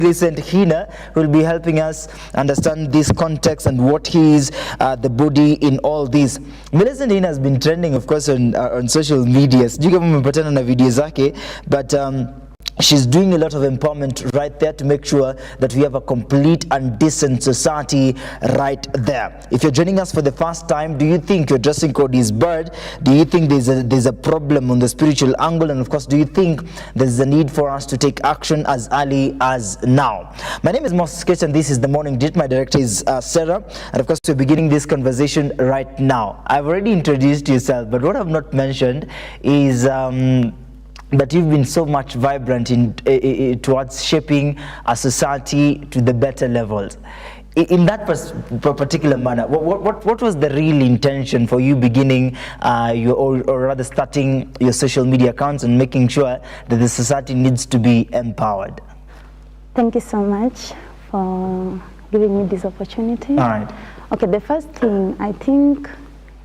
MILLICENT Hina, who will be helping us understand this context and what is the body in all this. MILLICENT Yna has been trending, of course, on social media. Sijui kama mmepatana na video zake, but she's doing a lot of empowerment right there to make sure that we have a complete and decent society right there. If you're joining us for the first time, do you think your dressing code is bird? Do you think there's a problem on the spiritual angle? And of course, do you think there's a need for us to take action as early as now? My name is Moses and this is The Morning Date. My director is Sarah. And of course, we're beginning this conversation right now. I've already introduced yourself, but what I've not mentioned is that you've been so much vibrant towards shaping a society to the better levels. In that particular manner, what was the real intention for you beginning or rather starting your social media accounts and making sure that the society needs to be empowered? Thank you so much for giving me this opportunity. All right. Okay, the first thing, I think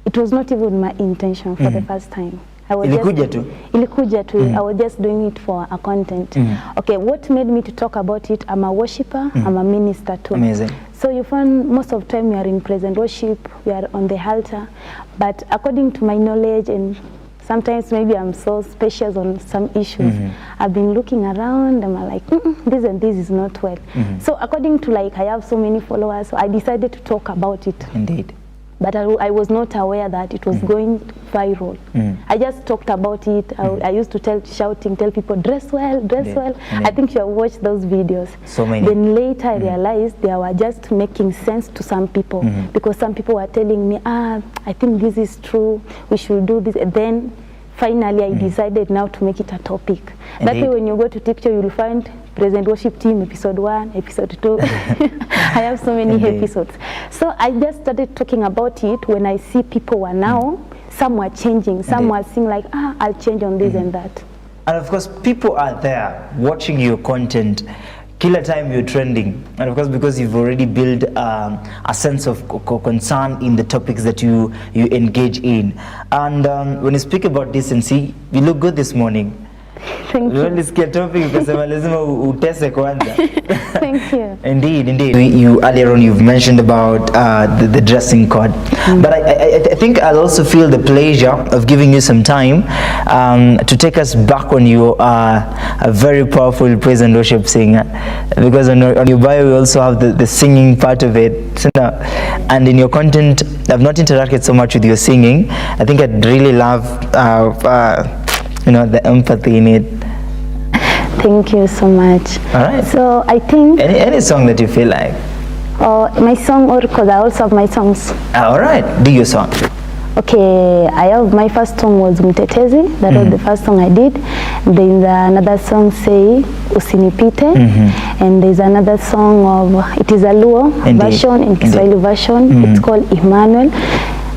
it was not even my intention for the first time. Ilikuja tu. I was just doing it for a content. Okay, what made me to talk about it? I'm a worshipper, I'm a minister too. Amazing. So you find most of the time we are in present worship, we are on the altar, but according to my knowledge, and sometimes maybe I'm so special on some issues, I've been looking around and I'm like, this and this is not well. So according to I have so many followers, so I decided to talk about it. Indeed. But I was not aware that it was going viral. I just talked about it. I used to tell people, dress well, dress well. I think you have watched those videos. So many. Then later I realized they were just making sense to some people, because some people were telling me, I think this is true, we should do this. And then finally I decided now to make it a topic. That way when you go to TikTok, you'll find Present Worship Team, episode 1, episode 2. I have so many episodes. So I just started talking about it when I see people were now, some were changing, some were saying like, I'll change on this and that. And of course, people are there watching your content. Kila time you're trending, and of course because you've already built a sense of concern in the topics that you engage in. And when you speak about decency, you look good this morning. Thank you. Thank you. Indeed, indeed. You earlier on you've mentioned about the dressing code, but I think I'll also feel the pleasure of giving you some time to take us back when you are a very powerful praise and worship singer, because on your bio we also have the singing part of it, and in your content I've not interacted so much with your singing. I think I'd really love the empathy in it. Thank you so much. All right. So I think any song that you feel like. My song, or because I also have my songs. All right. Do your song. Okay, my first song was Mtetezi. That was the first song I did. There's another song, say Usinipite, and there's another song of, it is a Luo version and Kiswahili version. It's called Emmanuel.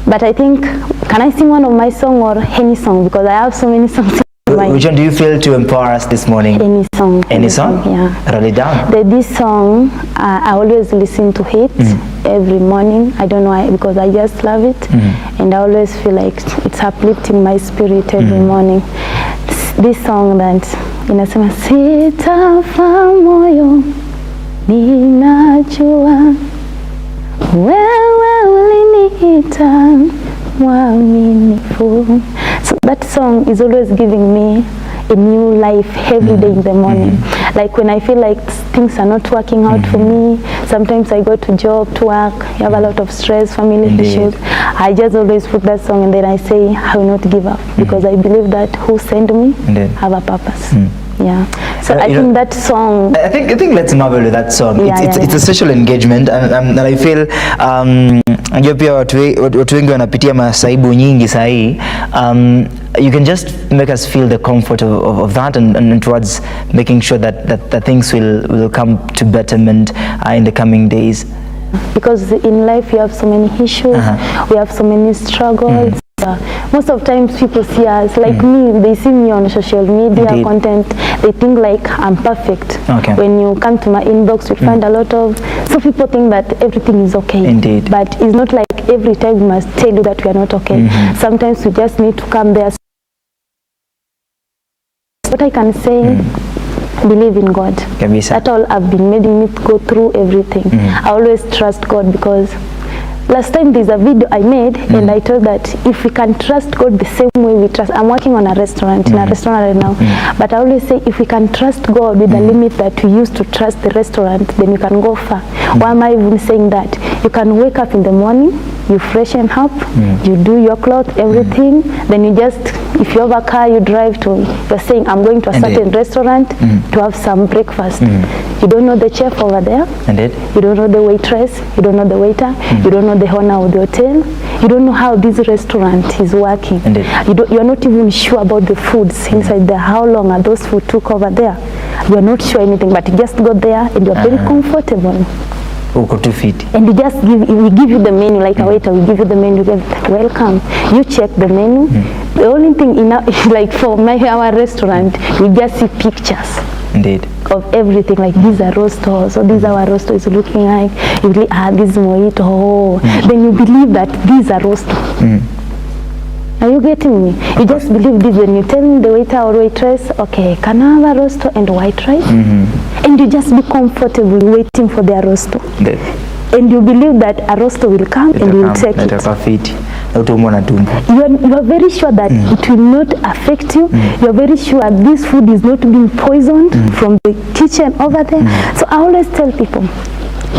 But I think, can I sing one of my song or any song? Because I have so many songs. Which one do you feel to empower us this morning? Any song. Any song? Yeah. Roll it down. This song, I always listen to it every morning. I don't know why, because I just love it. And I always feel like it's uplifting my spirit every morning. This song that, inasema, sitafa moyo, ninajua, wewe uliniita mwaminifu. So that song is always giving me a new life every day in the morning. Like when I feel like things are not working out for me, sometimes I go to job, to work, you have a lot of stress, family issues. I just always put that song and then I say, I will not give up, because I believe that who sent me have a purpose. Yeah. So I think that song. I think let's marvel with that song. It's a social engagement, and I feel najua pia watu wengi wanapitia masaibu nyingi sahi. You can just make us feel the comfort of that and towards making sure that things will come to betterment in the coming days. Because in life you have so many issues, we have so many struggles. Most of times people see us, like me, they see me on social media content, they think like I'm perfect. When you come to my inbox, you find a lot of, so people think that everything is okay. Indeed. But it's not like every time we must tell you that we are not okay. Sometimes we just need to come there. What I can say, believe in God. Kabisa. That's all I've been making me go through everything. I always trust God, because last time there's a video I made and I told that if we can trust God the same way we trust, I'm working on a restaurant, in a restaurant right now, but I always say if we can trust God with the limit that we used to trust the restaurant, then you can go far. Why am I even saying that? You can wake up in the morning, you freshen up, you do your clothes, everything, then you just, if you have a car, you drive to, you're saying I'm going to a certain restaurant to have some breakfast. You don't know the chef over there, you don't know the waitress, you don't know the waiter, you don't know the owner of the hotel, you don't know how this restaurant is working. You're not even sure about the foods inside there, how long are those food took over there. You're not sure anything, but you just go there and you're very comfortable. And we give you the menu, like a waiter, we give you the menu, welcome. You check the menu. The only thing in our, like for our restaurant, we just see pictures. Of everything, like these are roasters, so this is our roaster is looking like. You believe, this is mojito. Then you believe that these are roasters. Are you getting me? You just believe this, then you tell me the waiter or waitress, okay, can I have a roaster and white rice? And you just be comfortable waiting for their roaster. And you believe that a roaster will come and will take it. You are very sure that it will not affect you. You are very sure this food is not being poisoned from the kitchen over there. So I always tell people,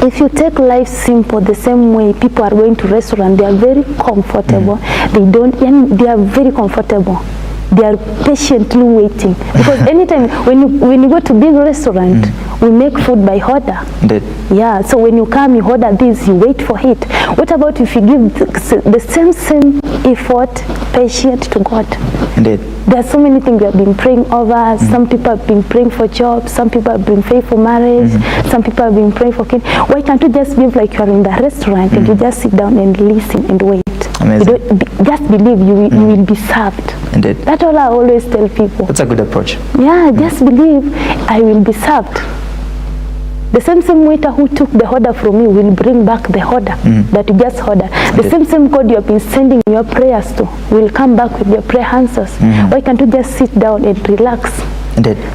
if you take life simple the same way people are going to restaurant, they are very comfortable. They are very comfortable. They are patiently waiting, because anytime when you go to big restaurant, we make food by order. Yeah, so when you come, you order this, you wait for it. What about if you give the same effort, patient to God? There are so many things we have been praying over. Some people have been praying for jobs. Some people have been praying for marriage. Some people have been praying for kids. Why can't you just live like you are in the restaurant and you just sit down and listen and wait? Just believe you will be served. That's all I always tell people. That's a good approach. Yeah, just believe I will be served. The same waiter who took the order from you will bring back the order that you just ordered. The same God you have been sending your prayers to will come back with your prayer answers. Why can't you just sit down and relax?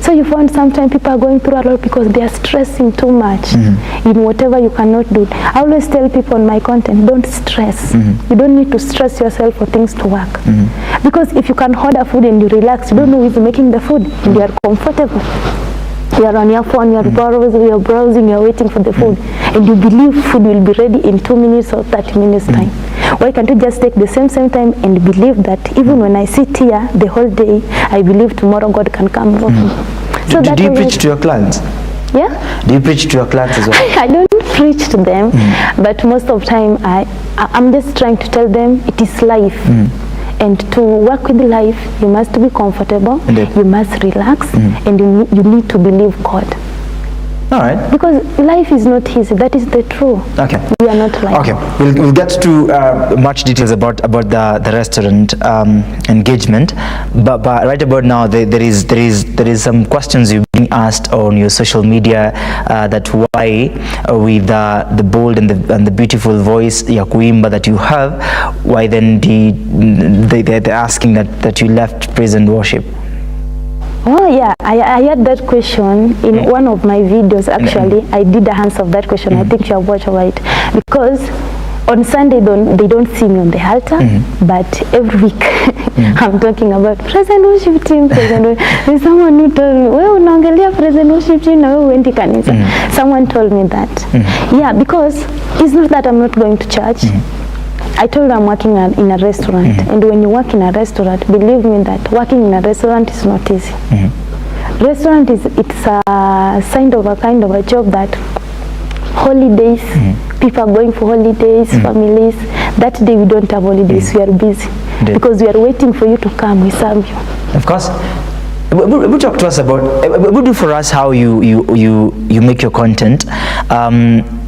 So you find sometimes people are going through a lot because they are stressing too much in whatever you cannot do. I always tell people on my content, don't stress. You don't need to stress yourself for things to work. Because if you can order food and you relax, you don't know who is making the food, and you are comfortable. You are on your phone, you are browsing, you are waiting for the food, and you believe food will be ready in 2 minutes or 30 minutes time. Why can't you just take the same time and believe that even when I sit here the whole day, I believe tomorrow God can come over me. So do you preach to your clients? Yeah. Do you preach to your clients as well? I don't preach to them, but most of the time I'm just trying to tell them it is life. And to work with life, you must be comfortable, you must relax, and you need to believe God. All right. Because life is not easy. That is the truth. Okay. We are not like. Okay. We'll get to much details about the restaurant engagement, but right about now there is some questions you've been asked on your social media that why with the bold and the beautiful voice ya kuimba that you have, why then they're asking that you left praise and worship. Oh yeah, I had that question in one of my videos. Actually, I did answer that question. I think you have watched it, because on Sunday they don't see me on the altar, but every week I'm talking about praise and worship team. There's someone who told me, "Well, unaongelea praise and worship team na wewe uendi kanisa." Someone told me that. Yeah, because it's not that I'm not going to church. I told you I'm working in a restaurant, and when you work in a restaurant, believe me that working in a restaurant is not easy. Restaurant it's a kind of a job that holidays, people are going for holidays, families. That day we don't have holidays, we are busy because we are waiting for you to come, we serve you. Of course. Talk to us about, do for us how you make your content.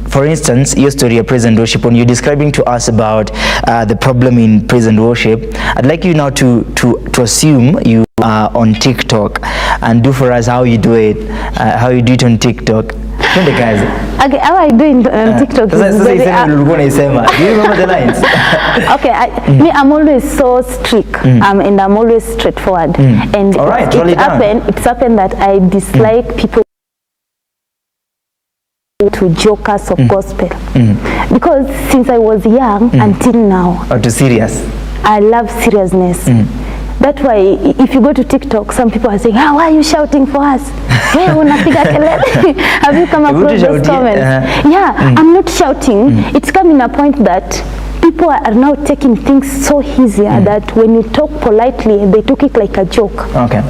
For instance, your story of praise and worship, when you're describing to us about the problem in praise and worship, I'd like you now to assume you are on TikTok and do for us how you do it on TikTok. Twende kazi. Okay, how I do in TikTok is Sasa very... iseme ulikuwa unaisema. Do you remember the lines? Okay, me, I'm always so strict, and I'm always straightforward. And all right, it's happened that I dislike people to jokers of gospel, because since I was young until now, or too serious, I love seriousness. That's why if you go to TikTok, some people are saying, why are you shouting for us? Hey, unapiga kelele. Have you come across those comments? Yeah, I'm not shouting. It's coming a point that people are now taking things so easier that when you talk politely, they took it like a joke. Okay.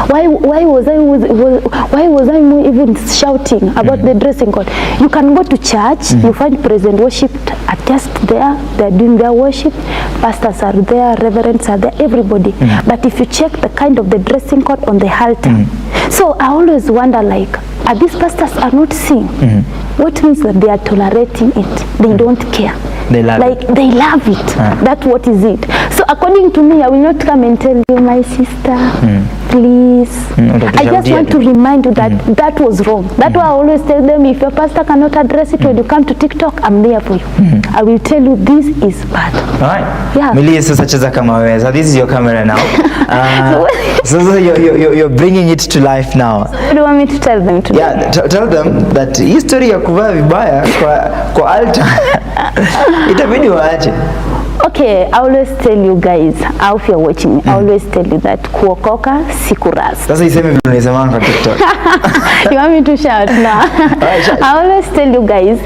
Why was I even shouting about the dressing code? You can go to church, you find present worship are just there, they're doing their worship, pastors are there, reverends are there, everybody. But if you check the kind of the dressing code on the altar, so I always wonder, like, are these pastors are not seeing? What means that they are tolerating it? They don't care. They love it. They love it. That's what is it. So according to me, I will not come and tell you, my sister, please. I just want to remind you that that was wrong. That's why I always tell them, if your pastor cannot address it when you come to TikTok, I'm there for you. I will tell you this is bad. All right. Yeah. Millie, so this is your camera now. So you're bringing it to life now. So what do you want me to tell them today? Yeah, tell them that history ya kuvaa vibaya kwa altar itabidi waache. Okay, I always tell you guys, if you're watching me, I always tell you that kuokoka si kurasa. Sasa iseme vile unasema kwa TikTok. You want me to shout now? I always tell you guys,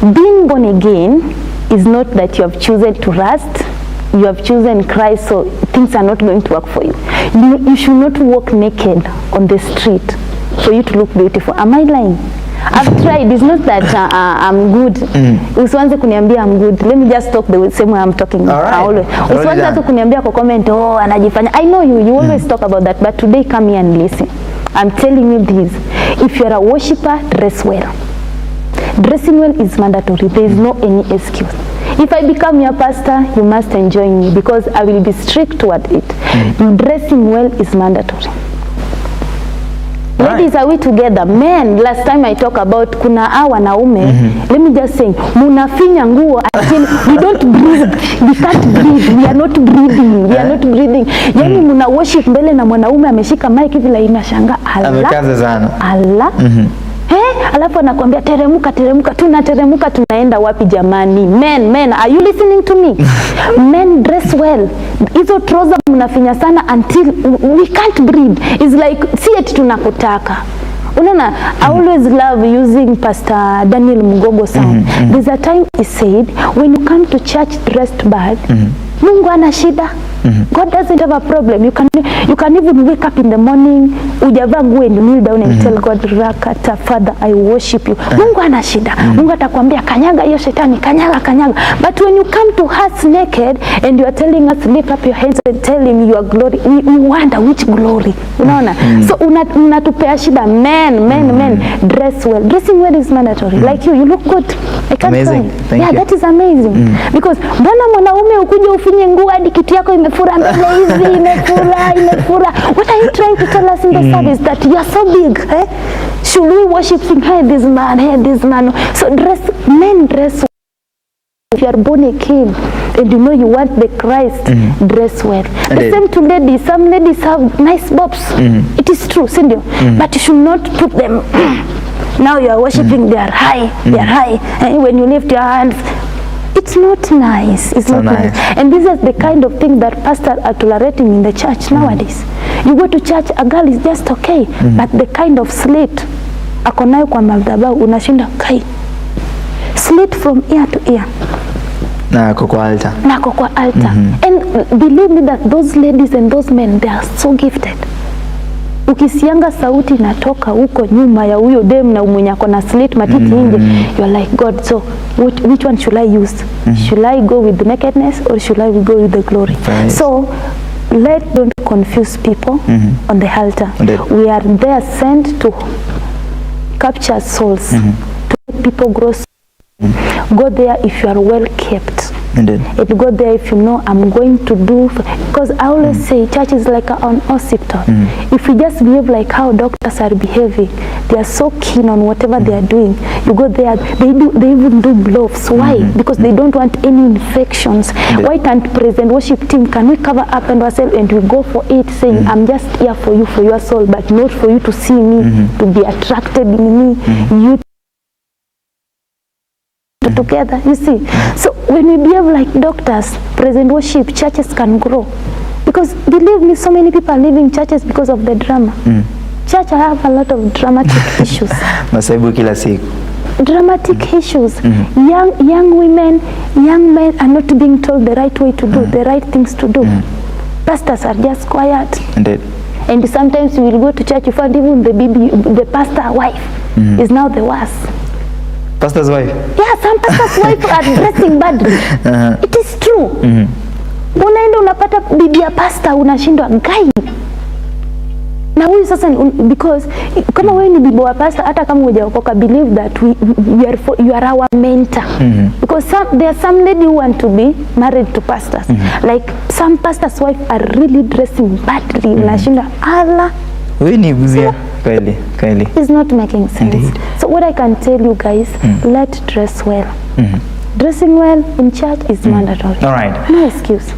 being born again is not that you have chosen to rust. You have chosen Christ, so things are not going to work for you. You should not walk naked on the street for you to look beautiful. Am I lying? I've tried. It's not that I'm good. Usianze kuniambia I'm good. Let me just talk the same way I'm talking. Always. Usianze tu kuniambia kwa comment, oh, anajifanya. I know you always talk about that, but today come here and listen. I'm telling you this. If you're a worshipper, dress well. Dressing well is mandatory. There is no any excuse. If I become your pastor, you must enjoy me because I will be strict toward it. Dressing well is mandatory. Ladies, are we together? Men, last time I talk about kuna wanaume, let me just say, munafinya nguo until we don't breathe. We can't breathe. We are not breathing. We are not breathing. Yani muna worship mbele na mwanaume ameshika mic hivi la inashanga. Amekaza sana. Allah. Alafu anakuambia teremuka, tunateremuka, tunaenda wapi jamani? Men, are you listening to me? Men dress well. Hizo trouser mnafinya sana until we can't breathe. It's like, si eti tunakutaka. Unaona, I always love using Pastor Daniel Mugogo sound. There's a time he said, when you come to church dressed bad, Mungu ana shida. God doesn't have a problem. You can even wake up in the morning, ujavaa nguo and kneel down and tell God, Rakata, Father, I worship you. Mungu ana shida. Mungu atakwambia kanyaga hiyo shetani, kanyaga. But when you come to us naked and you are telling us lift up your hands and tell him your glory, we wonder which glory. Unaona? So unatupea shida. Men, dress well. Dressing well is mandatory. Like you look good. I can't amazing. Thank you. That is amazing. Because mbona mwanaume ukuje ufinye nguo hadi kitu yako imefura mbele hivi, imefura. What are you trying to tell us in the service? That you are so big, eh? Should we worship him? Hey, this man. So men dress well. If you are born again and you know you want the Christ, dress well. The same to ladies. Some ladies have nice bobs. It is true, Cindy. But you should not put them. Now you are worshiping, they are high. And when you lift your hands, it's not nice. It's not nice. And this is the kind of thing that pastors are tolerating in the church nowadays. You go to church, a girl is just okay, but the kind of slit akonayo kwa madhabahu unashinda kai. Slit from ear to ear. Na kwa altar. And believe me that those ladies and those men, they are so gifted. Ukisianga sauti inatoka huko nyuma ya huyo dem na mwenye ako na slit matiti nje, you're like, God, so which one should I use? Should I go with the nakedness or should I go with the glory? Right. So don't confuse people on the altar. We are there sent to capture souls, to make people grow. Go there if you are well kept. Indeed. And go there if you know I'm going to do, because I always say church is like an hospital. If we just behave like how doctors are behaving, they are so keen on whatever they are doing. You go there, they even do gloves. Why? Because they don't want any infections. Why can't present worship team, can we cover up and ourselves and we go for it, saying I'm just here for you, for your soul, but not for you to see me, to be attracted in me, you together, you see. So when we behave like doctors, present worship, churches can grow. Because believe me, so many people are leaving churches because of the drama. Church, I have a lot of dramatic issues. Masaibu kila siku. Dramatic issues. Young women, young men are not being told the right way to do, the right things to do. Pastors are just quiet. Indeed. And sometimes you will go to church, you find even the pastor wife is now the worst. Pastor's wife? Yeah, some pastor's wife are dressing badly. It is true. Unaenda unapata bibi ya pastor unashindwa gai. Na huyu sasa because kama wewe ni bibi wa pastor, hata kama hujaokoka, believe that you are our mentor. Because there are some lady who want to be married to pastors. Like some pastor's wife are really dressing badly. Unashindwa ala. Wewe ni buzia. Kylie. It's not making sense. Indeed. So what I can tell you guys, let's dress well. Dressing well in church is mandatory. All right. No excuse.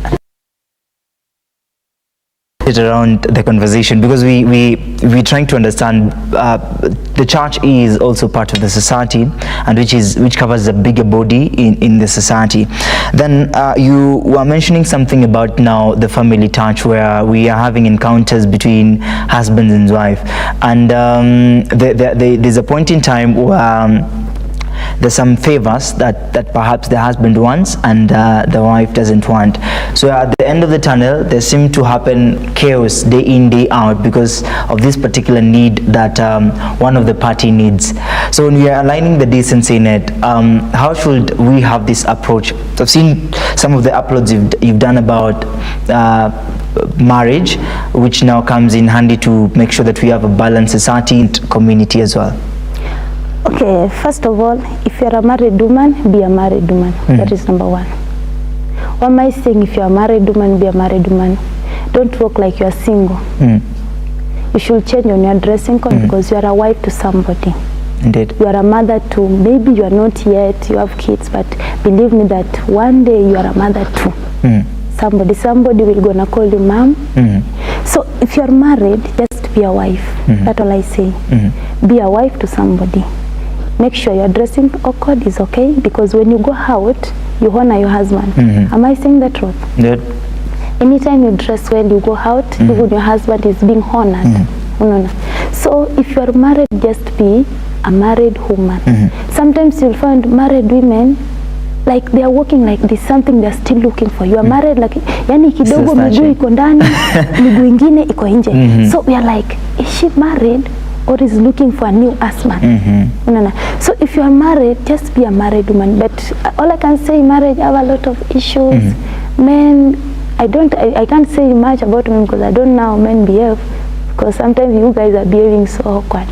Around the conversation, because we trying to understand the church is also part of the society, and which covers a bigger body in the society. Then you were mentioning something about now the family touch, where we are having encounters between husband and wife, and there's a point in time where there's some favors that perhaps the husband wants and the wife doesn't want. So at the end of the tunnel, there seems to happen chaos day in, day out, because of this particular need that one of the party needs. So when we are aligning the decency in it, how should we have this approach? So I've seen some of the uploads you've done about marriage, which now comes in handy to make sure that we have a balanced society and community as well. Okay, first of all, if you're a married woman, be a married woman. That is number one. What am I saying? If you're a married woman, be a married woman. Don't walk like you're single. You should change on your dressing code because you are a wife to somebody. Indeed. You are a mother to, maybe you are not yet, you have kids, but believe me that one day you are a mother to somebody will gonna call you mom. So if you're married, just be a wife. That's all I say. Be a wife to somebody. Make sure your dressing code is okay, because when you go out, you honor your husband. Am I saying the truth? Good. Anytime you dress well, you go out, even your husband is being honored. So if you're married, just be a married woman. Sometimes you'll find married women, like they are walking like this, something they're still looking for. You are married, like, yani kidogo miguu iko ndani, miguu ingine iko nje. So we are like, is she married or is looking for a new husband? So if you are married, just be a married woman. But all I can say, marriage have a lot of issues. Men, I can't say much about men because I don't know how men behave. Because sometimes you guys are behaving so awkward.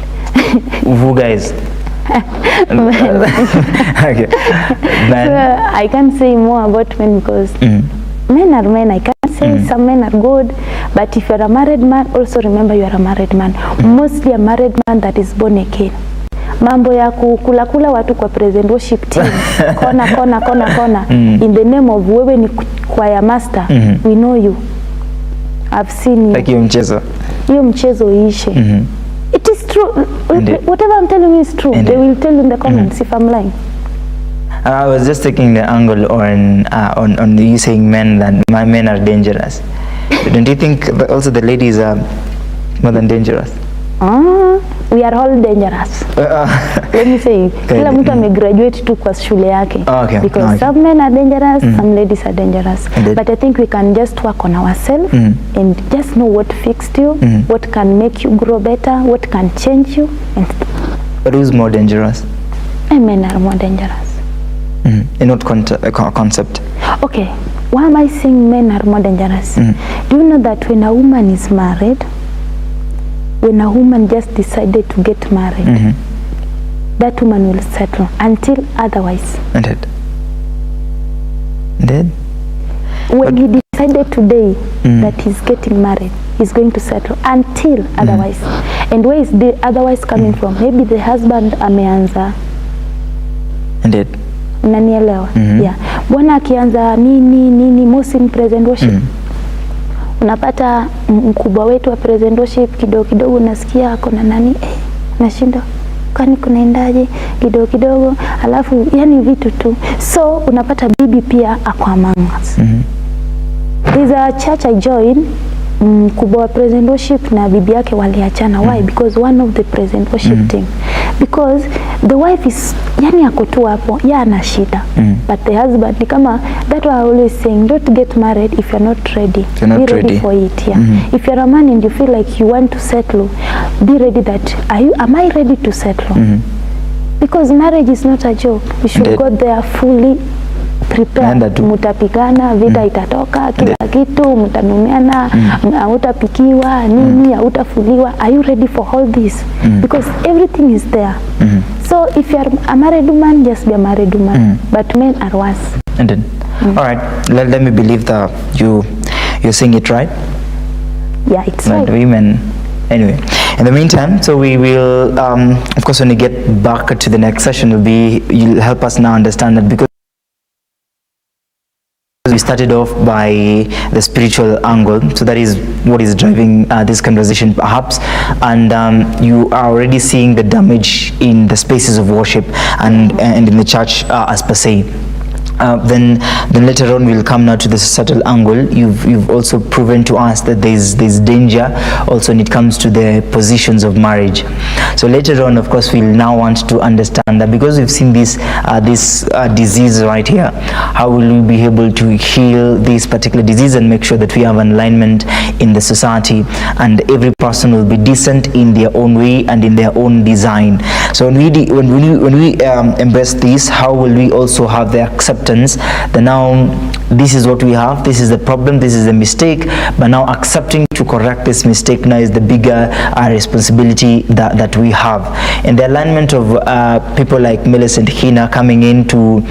Who guys? Okay. So I can't say more about men because men are men. I can't say some men are good, but if you're a married man, also remember you are a married man. Mostly a married man that is born again. Mambo ya kula watu kwa present worship team, kona in the name of wewe ni choir master. We know you, I've seen you. Like hiyo mchezo iishe. It is true. Whatever I'm telling you is true. Indeed. They will tell you in the comments if I'm lying. I was just taking the angle on you saying that my men are dangerous. Don't you think that also the ladies are more than dangerous? We are all dangerous. Let me say, kila mtu amegraduate tu kwa shule yake. Because some men are dangerous, some ladies are dangerous. But I think we can just work on ourselves and just know what fixed you, what can make you grow better, what can change you. But who's more dangerous? Men are more dangerous. In what concept? Okay, why am I saying men are more dangerous? Do you know that when a woman is married, when a woman just decided to get married, that woman will settle until otherwise. Did? When he decided today that he's getting married, he's going to settle until otherwise. And where is the otherwise coming from? Maybe the husband ameanza. Indeed. Unanielewa? Yeah. Bwana akianza nini Muslim present worship. Unapata mkubwa wetu wa present worship kidogo unasikia ako na nani nashinda kwani kunaendaje kidogo alafu yani vitu tu. So unapata bibi pia ako among us. There's a church I joined, mkubwa wa present worship na bibi yake waliachana. Why? Because one of the present worship team, because the wife is yani ako tu hapo ya ana shida, but the husband ni kama that I always saying, don't get married if you're not ready. You're not be ready for it. Yeah. If you're a man and you feel like you want to settle, be ready that am I ready to settle? Because marriage is not a joke. You should go there fully prepared. Mutapigana, vita itatoka, kila kitu, mutanumiana, hautapikiwa, nini, hautafuliwa. Are you ready for all this? Because everything is there. So if you are a married woman, just be a married woman. But men are worse. And then, all right, let me believe that you're saying it right. Yeah, it's right. Women. Anyway, in the meantime, so we will, of course, when we get back to the next session, you'll help us now understand that, because we started off by the spiritual angle, so that is what is driving this conversation perhaps, and you are already seeing the damage in the spaces of worship and in the church as per se. Then later on we'll come now to the societal angle. You've also proven to us that there's danger also when it comes to the positions of marriage. So later on, of course, we'll now want to understand that, because we've seen this disease right here, how will we be able to heal this particular disease and make sure that we have an alignment in the society, and every person will be decent in their own way and in their own design. So when we embrace this, how will we also have the acceptance that now this is what we have, this is the problem, this is the mistake, but now accepting to correct this mistake now is the bigger responsibility that we have. In the alignment of people like Millicent Hina coming in to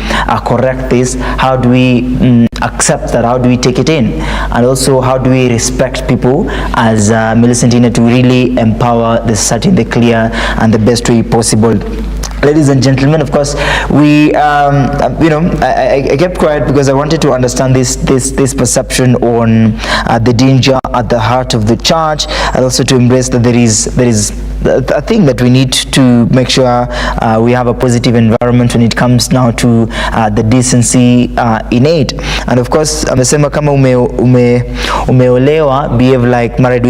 correct this, how do we accept that, how do we take it in, and also how do we respect people as Millicent Yna to really empower the society in the clear and the best way possible. Ladies and gentlemen, of course, we I kept quiet because I wanted to understand this perception on the danger at the heart of the church, and also to embrace that there is a thing that we need to make sure we have a positive environment when it comes now to the decency innate. And of course, amesema kama umeolewa, behave like married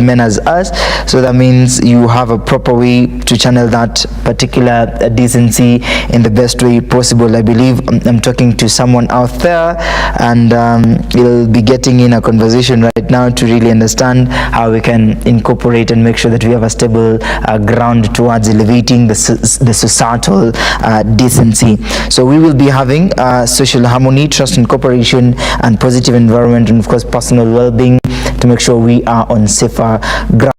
men as us. So that means you have a proper way to channel that particular decency in the best way possible. I believe I'm talking to someone out there, and you'll be getting in a conversation right now to really understand how we can incorporate and make sure that we have a stable ground towards elevating the societal decency. So we will be having social harmony, trust and cooperation, and positive environment, and of course personal well-being, to make sure we are on safer ground.